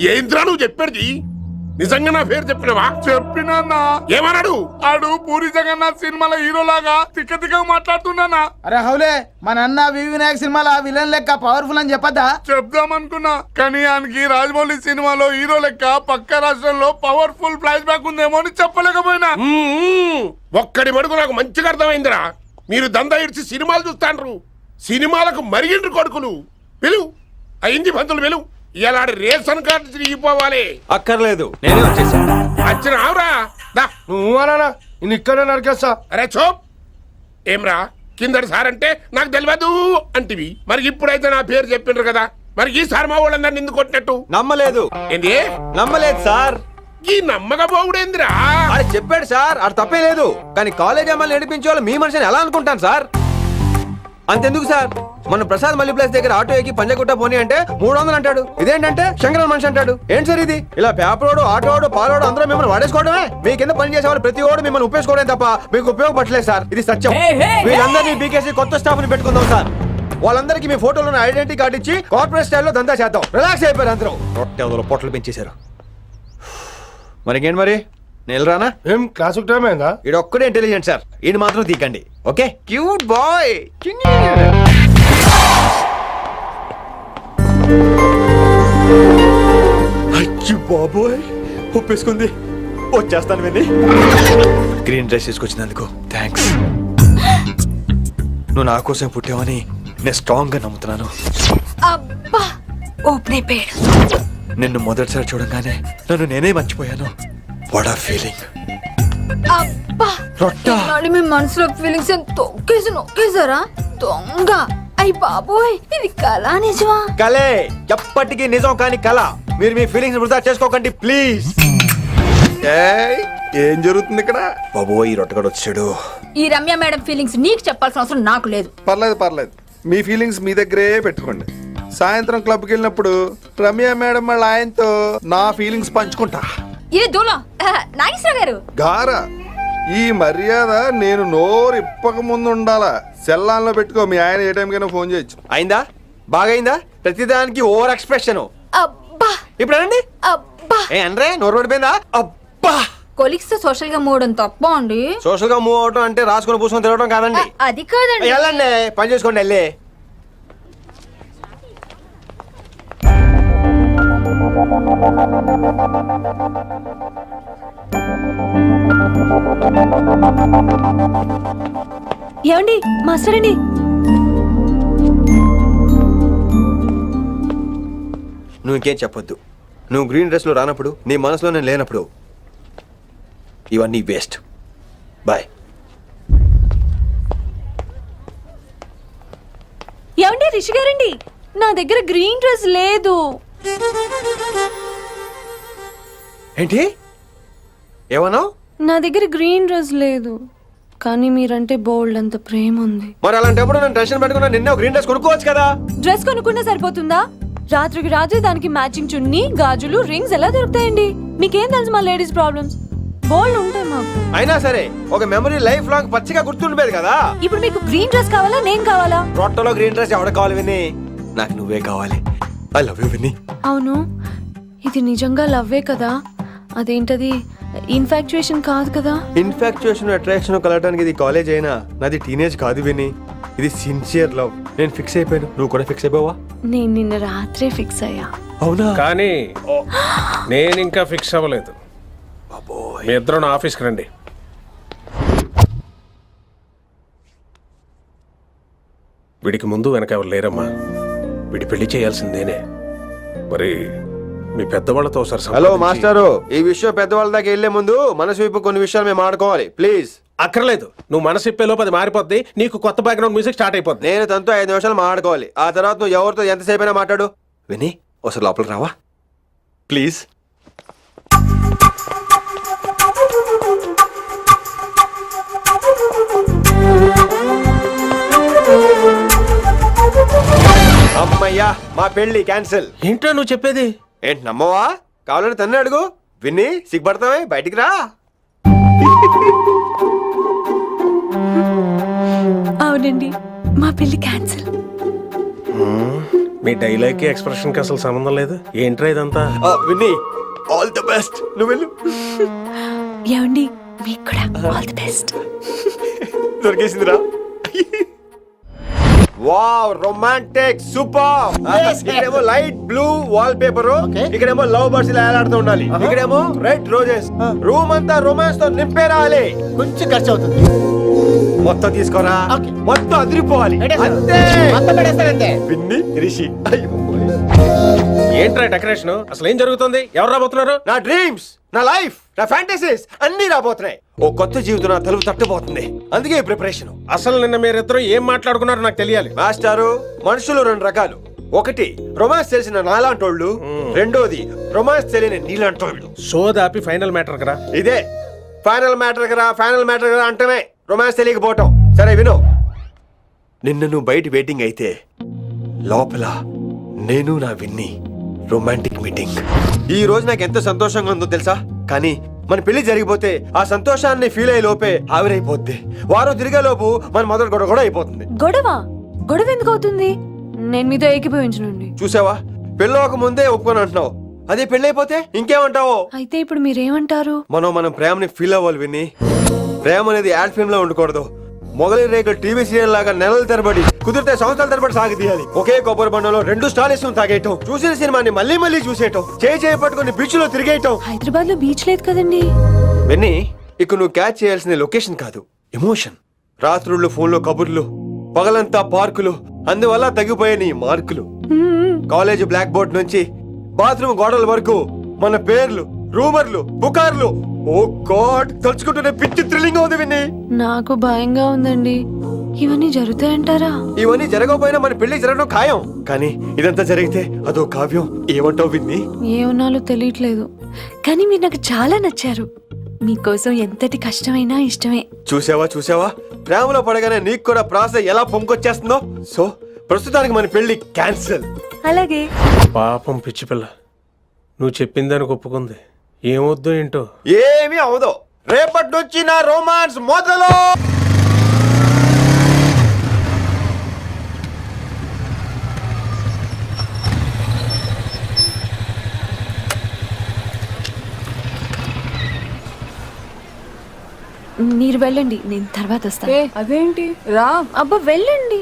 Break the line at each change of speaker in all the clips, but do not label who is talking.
ఏంద్రా నువ్వు చెప్పేది? నిజంగా నా పేరు చెప్పినవా?
చెప్పినా
ఏమన్నాడు?
ఆడు పూరి జగన్నాథ్ సినిమాలో హీరో లాగా తిక్క మాట్లాడుతున్నానా.
అరే హౌలే మన అన్న వినాయక్ సినిమాలో విలన్ లెక్క పవర్ఫుల్ అని చెప్పద్దా?
చెప్దామనుకున్నా కానీ ఆయనకి రాజమౌళి సినిమాలో హీరో లెక్క పక్క రాష్ట్రంలో పవర్ఫుల్ ఫ్లాష్ బ్యాక్ ఉందేమో అని చెప్పలేకపోయినా.
ఒక్కడి మడుగు నాకు మంచిగా అర్థమైందిరా. మీరు దందా ఇడిచి సినిమాలు చూస్తాండ్రు, సినిమాలకు మరిగిండ్రు కొడుకులు. పిలువు అయింది పంతులు పిలువు. ఇలా రేషన్ కార్డు తిరిగిపోవాలి.
అక్కర్లేదు, నేనే వచ్చేసా.
వచ్చిన ఆవురా.
నువ్వు అనా నేను ఇక్కడే నరికేస్తా.
అరే చోప్. ఏమ్రా కిందటి సార్ అంటే నాకు తెలియదు అంటివి, మరి ఇప్పుడైతే నా పేరు చెప్పిండ్రు కదా, మరి ఈ సార్ మా వాళ్ళందరినీ ఎందుకు కొట్టినట్టు?
నమ్మలేదు.
ఏంది?
నమ్మలేదు సార్.
ఈ నమ్మకపోవుడేందిరా?
ఆడు చెప్పాడు సార్, ఆడు తప్పే లేదు. కానీ కాలేజ్ అమ్మాయిలు నడిపించే వాళ్ళు మీ మనిషిని ఎలా అనుకుంటాను సార్? అంతెందుకు సార్, మన ప్రసాద్ మల్లీప్లేస్ దగ్గర ఆటో ఎక్కి పంజగుట్ట పోనీ అంటే 300 అంటాడు. ఇదేంటంటే శంకరన్ మనిషి అంటాడు. ఏంటి సార్ ఇది? ఇలా పేపరోడు, ఆటోడు, పాలోడు అందరూ మిమ్మల్ని వాడేసుకోవడమే. మీ కింద పని చేసే వాళ్ళు ప్రతి ఓడు మిమ్మల్ని ఉపయోగించుకోవడం తప్ప మీకు ఉపయోగపడలేదు సార్. ఇది సత్యం. వీళ్ళందరినీ బీకేసి కొత్త స్టాఫ్ ని పెట్టుకుందాం సార్. వాళ్ళందరికీ మీ ఫోటోలను ఐడెంటిటీ కార్డు ఇచ్చి కార్పొరేట్ స్టైల్లో దందా చేద్దాం. రిలాక్స్ అయిపోయారు అందరూ. పొట్టలు పెంచేశారు. మరికేంటి మరి నేను రానా?
ఏం క్లాస్ టైం అయిందా?
ఈడు ఒక్కడే ఇంటెలిజెంట్ సార్, ఈయన మాత్రం తీకండి. ఓకే? Cute boy. అయ్యో బాబోయ్, ఒప్పేసుకుంది. వచ్చేస్తాను విని. గ్రీన్ డ్రెస్ తీసుకొచ్చినందుకు థ్యాంక్స్. నువ్వు నా కోసం పుట్టావని నేను స్ట్రాంగ్ గా నమ్ముతున్నాను.
అబ్బా ఓపెన్ అయిపోయాడు.
నిన్ను మొదటిసారి చూడంగానే నన్ను నేనే మర్చిపోయాను. వాట్ ఆ ఫీలింగ్.
అబ్బా
రొట్టా.
మీ మనసులో ఫీలింగ్స్ తొక్కేసి నొక్కేసారా దొంగ? అయ్యి బాబోయ్, ఇది కళ నిజమా?
కలే, ఎప్పటికీ నిజం కాని కళ. మీరు మీ ఫీలింగ్స్ వృధా చేసుకోకండి ప్లీజ్.
ఏం జరుగుతుంది ఇక్కడ?
బాబోయ్, ఈ రొట్టగడు వచ్చాడు.
ఈ రమ్య మేడం ఫీలింగ్స్ నీకు చెప్పాల్సిన అవసరం నాకు లేదు.
పర్లేదు, మీ ఫీలింగ్స్ మీ దగ్గరే పెట్టుకోండి. సాయంత్రం క్లబ్కి వెళ్ళినప్పుడు రమ్య మేడం వాళ్ళ ఆయనతో నా ఫీలింగ్స్ పంచుకుంటా.
ఇది దూలం నాగేశ్వర గారు
గారా, ఈ మర్యాద నేను నోరు ఇప్పక ముందు ఉండాలా. సెల్లాన్లో పెట్టుకో, మీ ఆయన ఏ టైం కైనా ఫోన్ చేయొచ్చు.
అయిందా? బాగైందా? ప్రతిదానికి ఓవర్ ఎక్స్ప్రెషన్.
అబ్బా
ఇప్పుడు అనండి.
అబ్బా
ఏ అనరే, నోరు పడిపోయిందా? అబ్బా.
కొలిక్స్ తో సోషల్ గా మూవడం తప్ప అండి.
సోషల్ గా మూవ్ అవటం అంటే రాసుకొని పూసుకొని తిరగడం కాదండి.
అది కాదండి.
వెళ్ళండి, పని చేసుకోండి. వెళ్ళి
ఏమండి మాస్టర్ అండి,
నువ్వు ఇంకేం చెప్పొద్దు. నువ్వు గ్రీన్ డ్రెస్ లో రానప్పుడు, నీ మనసులో నేను లేనప్పుడు ఇవన్నీ వేస్ట్. బాయ్.
ఏమండి రిషి గారండి, నా దగ్గర గ్రీన్ డ్రెస్ లేదు.
ఏంటి ఏమన్నావు?
నా దగ్గర గ్రీన్ డ్రెస్ లేదు, కానీ మీరంటే బోల్డ్ అంత ప్రేమ ఉంది.
మరి అలాంటప్పుడు నేను టెన్షన్ పెట్టుకున్నా, నిన్నే గ్రీన్ డ్రెస్ కొనుక్కోవచ్చు కదా.
డ్రెస్ కొనుక్కున్నా సరిపోతుందా? రాత్రికి రాత్రి దానికి మ్యాచింగ్ చున్నీ, గాజులు, రింగ్స్ ఎలా దొరుకుతాయండి? మీకేం తెలుసు మా లేడీస్ ప్రాబ్లమ్స్? బోల్డ్ ఉంటాయి మాకు.
అయినా సరే ఒక మెమరీ లైఫ్ లాంగ్ పచ్చిగా గుర్తుండిపోయేది కదా.
ఇప్పుడు మీకు గ్రీన్ డ్రెస్ కావాలా, నేను కావాలా?
రొట్టలో గ్రీన్ డ్రెస్ ఎవడ కావాలి విని? నాకు నువ్వే కావాలి. ఐ లవ్ యూ విని.
అవును, ఇది నిజంగా లవ్వే కదా? అదేంటది ఇన్ఫాక్చుయేషన్ కాదు కదా?
ఇన్ఫాక్చుయేషన్ అట్రాక్షన్ కలగడానికి ఇది కాలేజ్ అయినా నాది టీనేజ్ కాదు విని. ఇది సిన్సియర్ లవ్. నేను ఫిక్స్ అయిపోయాను, నువ్వు కూడా ఫిక్స్ అయిపోవా?
నేను నిన్న రాత్రే ఫిక్స్ అయ్యా.
అవునా?
కానీ నేను ఇంకా ఫిక్స్ అవ్వలేదు. మీ ఇద్దరు నా ఆఫీస్కి రండి. వీడికి ముందు వెనక ఎవరు లేరమ్మా. వీడి పెళ్లి చేయాల్సిందేనే. మరి మీ పెద్దవాళ్ళతో ఒకసారి
హలో మాస్టారు, ఈ విషయం పెద్దవాళ్ళ దాకా వెళ్లే ముందు మనసు వైపు కొన్ని విషయాలు మేము ఆడుకోవాలి ప్లీజ్.
అక్కర్లేదు, నువ్వు మనసు ఇప్పే లోపు అది మారిపోద్ది. నీకు కొత్త బ్యాక్గ్రౌండ్ మ్యూజిక్ స్టార్ట్ అయిపోద్ది.
నేను తనతో 5 నిమిషాలు మాట్లాడుకోవాలి. ఆ తర్వాత నువ్వు ఎవరితో ఎంతసేపు అయినా మాట్లాడు. విని ఒకసారి లోపలికి రావా ప్లీజ్? అమ్మయ్యా, మా పెళ్లి క్యాన్సిల్.
ఏంటో నువ్వు చెప్పేది?
ఏంటి నమ్మవా? కావాలని తన్నే అడుగు. విన్ని సిగ్గుపడతావే, బయటికి రా.
అవునండి, మా పెళ్లి క్యాన్సిల్.
మీ డైలాగ్ కి ఎక్స్ప్రెషన్ కి అసలు సంబంధం లేదు. ఏంట్రా ఇదంతా?
Vinni all the best. నువ్వు వెళ్ళు.
ఏమండి మీకు కూడా ఆల్ ది బెస్ట్.
దొరికేసిందిరా. Wow romantic super. ఇక్కడేమో లైట్ బ్లూ వాల్ పేపర్, ఇక్కడేమో లవ్ బర్డ్స్ ఇలా ఏలాడుతూ ఉండాలి, ఇక్కడేమో రెడ్ రోజెస్. రూమ్ అంతా రొమాన్స్ తో నింపే రావాలి.
కొంచెం ఖర్చు అవుతుంది.
మొత్తం తీసుకోరా, మొత్తం అదిరిపోవాలి అంతే.
మొత్తం పడేస్తారంతే.
విన్ని రిషి.
ఏంట్రా డెకరేషన్? అసలు ఏం జరుగుతుంది? ఎవరు రాబోతున్నారు?
నా డ్రీమ్స్, నా లైఫ్, నా ఫ్యాంటసీస్ అన్ని రాబోతున్నాయి. ఓ కొత్త జీవితం నా తలుపు తట్టబోతుంది. అందుకే ప్రిపరేషన్.
అసలు నిన్న మీరిద్దరు ఏం మాట్లాడుకున్నారో నాకు తెలియాలి.
మాస్టారు, మనుషులు రెండు రకాలు. ఒకటి రొమాన్స్ తెలిసిన నాలాంటోళ్ళు, రెండోది రొమాన్స్ తెలియని నీలాంటోళ్ళు.
షో దాపి ఫైనల్ మ్యాటర్ కదా.
ఇదే ఫైనల్ మ్యాటర్ కదా, ఫైనల్ మ్యాటర్ కదా అంటమే రొమాన్స్ తెలియకపోవటం. సరే విను, నిన్న నువ్వు బయట వెయిటింగ్ అయితే లోపల నేను నా విన్ని రొమాంటిక్ మీటింగ్. ఈ రోజు నాకు ఎంత సంతోషంగా ఉందో తెలుసా? కానీ మన పెళ్లి జరిగిపోతే ఆ సంతోషాన్ని ఫీల్ అయ్యే లోపే ఆవిరైపోద్ది. వారం తిరిగే లోపు మన మొదటి గొడవ కూడా అయిపోతుంది.
గొడవ గొడవ ఎందుకు అవుతుంది? నేను మీతో ఏకీభవించనండి.
చూసావా, పెళ్ళవక ముందే ఒప్పుకొని అంటున్నావు, అదే పెళ్ళైపోతే ఇంకేమంటావు?
అయితే ఇప్పుడు మీరేమంటారు?
మనం ప్రేమని ఫీల్ అవ్వాలి విని. ప్రేమ అనేది యాడ్ ఫిల్మ్ లో ఉండకూడదు. మొగలి రేకులు టీవీ సీరియల్ లాగా నెలల తరబడి, కుదిరితే సంవత్సరాల తరబడి సాగి తీయాలి. ఒకే కొబ్బరి బండంలో 2 స్టాలిస్ తాగేయటం, చూసిన సినిమాని మళ్ళీ మళ్ళీ చూసేయటం, చేయి పట్టుకుని బీచ్ లో తిరిగేయటం.
హైదరాబాద్ లో బీచ్ లేదు కదండి.
విన్ని, ఇక నువ్వు క్యాచ్ చేయాల్సిన లొకేషన్ కాదు, ఎమోషన్. రాత్రుళ్ళు ఫోన్లో కబుర్లు, పగలంతా పార్కులు, అందువల్ల తగ్గిపోయే నీ మార్కులు. కాలేజ్ బ్లాక్ బోర్డ్ నుంచి బాత్రూమ్ గోడల వరకు మన పేర్లు, రూమర్లు, పుకార్లు. ఓ గాడ్, తలుచుకుంటూనే పిచ్చి థ్రిల్లింగ్ ఉంది విన్ని.
నాకు భయంగా ఉందండి. ఇవన్నీ జరుగుతాయంటారా?
ఇవన్నీ జరగకపోయినా మన పెళ్లి జరగడం ఖాయం. కానీ ఇదంతా జరిగితే అదో కావ్యం. ఏమంటావు విన్ని?
ఏమన్నాలో తెలియట్లేదు, కానీ మీరు నాకు చాలా నచ్చారు. మీకోసం ఎంతటి కష్టమైనా ఇష్టమే.
చూసావా, ప్రేమలో పడగానే నీకు కూడా ప్రాస ఎలా పొంగొచ్చేస్తుందో. సో ప్రస్తుతానికి మన పెళ్లి క్యాన్సిల్.
అలాగే.
పాపం పిచ్చి పిల్ల, నువ్వు చెప్పిందానికి ఒప్పుకుంది. ఏమొద్దు ఏంటో.
ఏమీ అవదో. రేపటి నుంచి నా రొమాన్స్ మొదలు.
మీరు వెళ్ళండి, నేను తర్వాత వస్తాను.
అదేంటి రా.
అబ్బా వెళ్ళండి.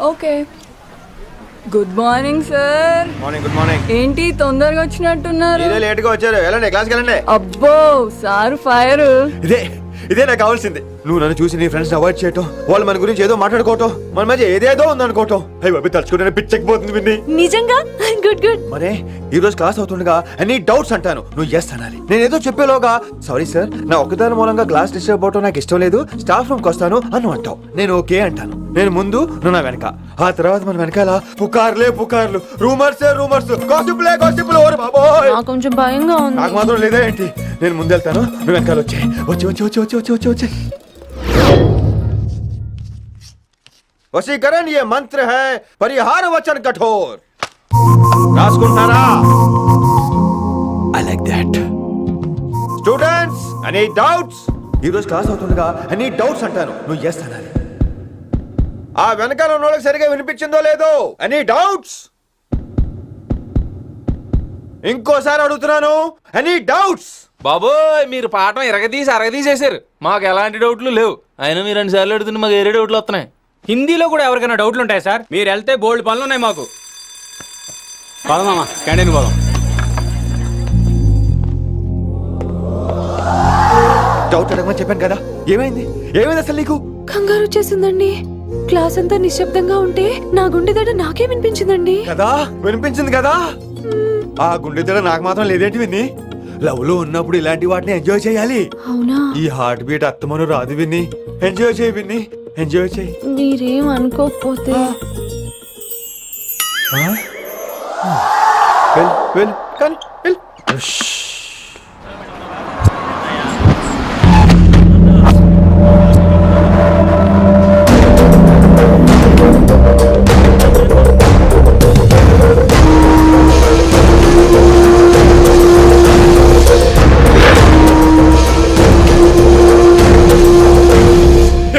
Okay. Good morning sir.
Morning. Good morning.
ఏంటి తొందరగా వచ్చినట్టున్నారు?
లేట్ గా వచ్చారు. వెళ్ళండి, క్లాస్కి వెళ్ళండి.
అబ్బో సార్ ఫైర్.
ఇదే నాకు కావాల్సింది. నువ్వు నన్ను చూసి నీ ఫ్రెండ్స్ అవాయిడ్ చేయటం, వాళ్ళు మన గురించి ఏదో మాట్లాడుకోవటం, మన మధ్య ఏదేదో ఉందనుకోవటం. అయ్యి బాబు, తలుచుకుంటే పిచ్చెక్కిపోతుంది విన్ని.
నిజంగా గుడ్ గుడ్.
మరే ఈ రోజు క్లాస్ అవుతుండగా అన్ని డౌట్స్ అంటాను, నువ్వు ఎస్ అనాలి. నేను ఏదో చెప్పేలోగా సారీ సార్, నా ఒక్కదాని మూలంగా క్లాస్ డిస్టర్బ్ అవటం నాకు ఇష్టం లేదు, స్టాఫ్ రూమ్ కి వస్తాను అని అంటావు. నేను ఓకే అంటాను. నేను ముందు, నువ్వు నా వెనక. ఆ తర్వాత మన వెనకాల పుకార్లు, రూమర్స్, గాసిప్లే. ఓరి బాబోయ్,
నాకు కొంచెం భయంగా ఉంది.
నాకు మాత్రం లేదా ఏంటి? నేను ముందెళ్తాను, నువ్వు వెనకాల వచ్చే. వశీకరణ ये मंत्र है, परिहार वचन कठोर. రాసుకుంటారా? I like that. Students, any doubts? ఈ రోజు క్లాస్ అవుతుండగా any doubts అంటాను, నువ్వు yes అనాలి. ఆ వెనకాల ఉన్న వాళ్ళకి సరిగా వినిపించిందో లేదో? any doubts? ఇంకోసారి అడుగుతున్నాను, any doubts?
బాబోయ్, మీరు పాఠం అరగదీసేశారు. మాకు ఎలాంటి డౌట్లు లేవు. అయినా మీరు 2 సార్లు అడుగుతుంటే మాకు వేరే డౌట్లు వస్తున్నాయి.
హిందీలో కూడా ఎవరికైనా డౌట్లు ఉంటాయి సార్? మీరు వెళ్తే బోల్డ్ పనులు ఉన్నాయి మాకు. పోదామా, క్యాంటీన్ పోదాం.
డౌట్ అడగమని చెప్పాను కదా, ఏమైంది అసలు నీకు?
కంగారు వచ్చేసిందండి. క్లాస్ అంతా నిశ్శబ్దంగా ఉంటే నా గుండె దడ నాకే వినిపించిందండి.
కదా, వినిపించింది కదా. ఆ గుండె దడ నాకు మాత్రం లేదేంటి విన్ని? లవ్ లో ఉన్నప్పుడు ఇలాంటి వాటిని ఎంజాయ్ చేయాలి.
అవునా?
ఈ హార్ట్ బీట్ అత్తమను రాదు విన్ని. ఎంజాయ్ చేయి విన్ని, ఎంజాయ్ చేయి.
మీరేం అనుకోకపోతే.
వెల్ కానీ వెల్.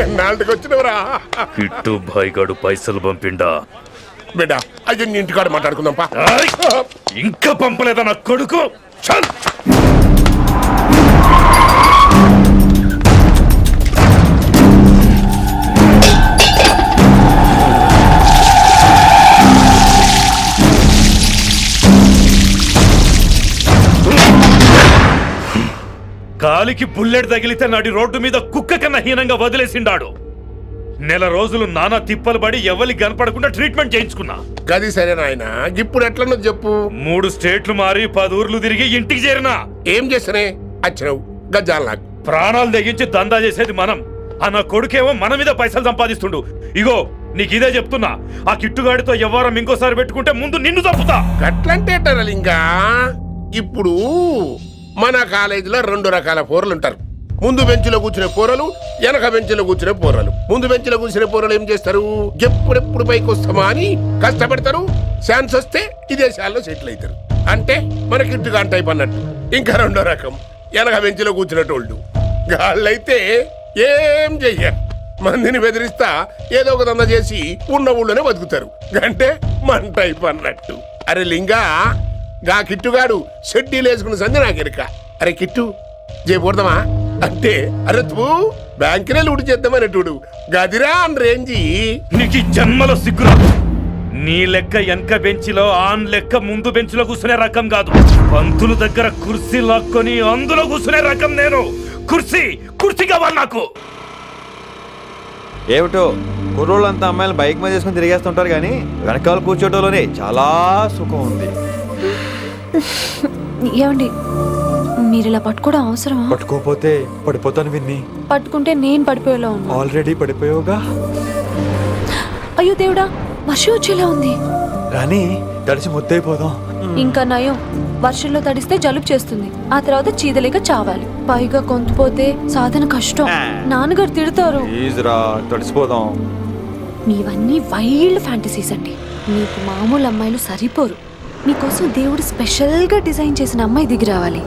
ఎన్నాళ్ళకి వచ్చినవరా?
కిట్టు భాయ్ గాడు పైసలు పంపిండా.
బిడ్డ అయ్యో నీ ఇంటికాడ మాట్లాడుకుందాం పా.
ఇంకా పంపలేదా నా కొడుకు? చల్. కాలికి బుల్లెట్ తగిలితే నాటి రోడ్డు మీద కుక్క కన్నా హీనంగా వదిలేసిండాడు. నెల రోజులు నానా తిప్పలు పడి ఎవరి కనపడకుండా ట్రీట్మెంట్ చేయించుకున్నా.
గది సరే నాయన, ఇప్పుడు ఎట్లనో చెప్పు.
3 స్టేట్లు మారి 10 ఊర్లు తిరిగి ఇంటికి చేరినా.
ఏం చేసినే వచ్చినావు గజ్జాలు నాకు.
ప్రాణాలు తెగించి దందా చేసేది మనం. ఆ నా కొడుకేమో మన మీద పైసలు సంపాదిస్తుండు. ఇగో నీకు ఇదే చెప్తున్నా, ఆ కిట్టుగాడితో ఎవరం ఇంకోసారి పెట్టుకుంటే ముందు నిన్ను చంపుతా.
గట్లంటే ఇంకా ఇప్పుడు మన కాలేజీలో 2 రకాల పోరలు ఉంటారు. ముందు బెంచ్లో కూర్చునే పోరలు, వెనక బెంచ్లో కూర్చునే పోరలు. ముందు బెంచ్లో కూర్చునే పోరలు ఏం చేస్తారు? ఎప్పుడెప్పుడు పైకి వస్తామా అని కష్టపడతారు. ఛాన్స్ వస్తే విదేశాల్లో సెటిల్ అవుతారు. అంటే మన కిట్టుగా టైప్ అన్నట్టు. ఇంకా 2వ రకం వెనక బెంచ్లో కూర్చునేటోళ్ళు. గాళ్ళైతే ఏం చెయ్యరు, మందిని బెదిరిస్తా ఏదో ఒక దంద చేసి ఉన్న ఊళ్ళోనే బతుకుతారు. అంటే మన టైప్ అన్నట్టు. అరే లింగా, గా కిట్టుగాడు షెడ్డీలు వేసుకున్న సంధి నాకు ఎరక. అరే కిట్టు చేయకూడదమా అంటే అరే తూ బ్యాంకునే లూటు చేద్దామనేటోడు గదిరా అని రేంజి.
నీకు జన్మలో సిగ్గురాదు. నీ లెక్క వెనక బెంచిలో ఆన్ లెక్క ముందు బెంచ్లో కూర్చునే రకం కాదు. పంతుల దగ్గర కుర్చీ లాక్కొని అందులో కూర్చునే రకం నేను. కుర్చీ కావాలి నాకు.
ఏమిటో కుర్రోళ్ళంతా అమ్మాయిలు బైక్ మీద చేసుకుని తిరిగేస్తుంటారు కానీ వెనకాల కూర్చోటంలోనే చాలా సుఖం ఉంది.
ఏమండి, మీరు ఇలా పట్టుకోవడం అవసరమా?
పట్టుకోపోతే పడిపోతాను విన్ని.
పట్టుకుంటే నేను పడిపోయేలా ఉన్నా.
ఆల్రెడీ పడిపోయావుగా.
అయ్యో దేవుడా, వర్షం వచ్చేలా ఉంది.
రాని తడిచి ముద్దైపోదాం.
ఇంకా నయం, వర్షంలో తడిస్తే జలుబు చేస్తుంది. ఆ తర్వాత చీదలేక చావాలి. పైగా కొంతపోతే సాధన కష్టం. నాన్నగారు తిడతారు.
ప్లీజ్ రా, తడిసిపోదాం.
మీవన్నీ వైల్డ్ ఫ్యాంటసీస్ అండి. మీకు మామూలు అమ్మాయిలు సరిపోరు. మీకోసం దేవుడు స్పెషల్ గా డిజైన్ చేసిన అమ్మాయి దిగి రావాలి.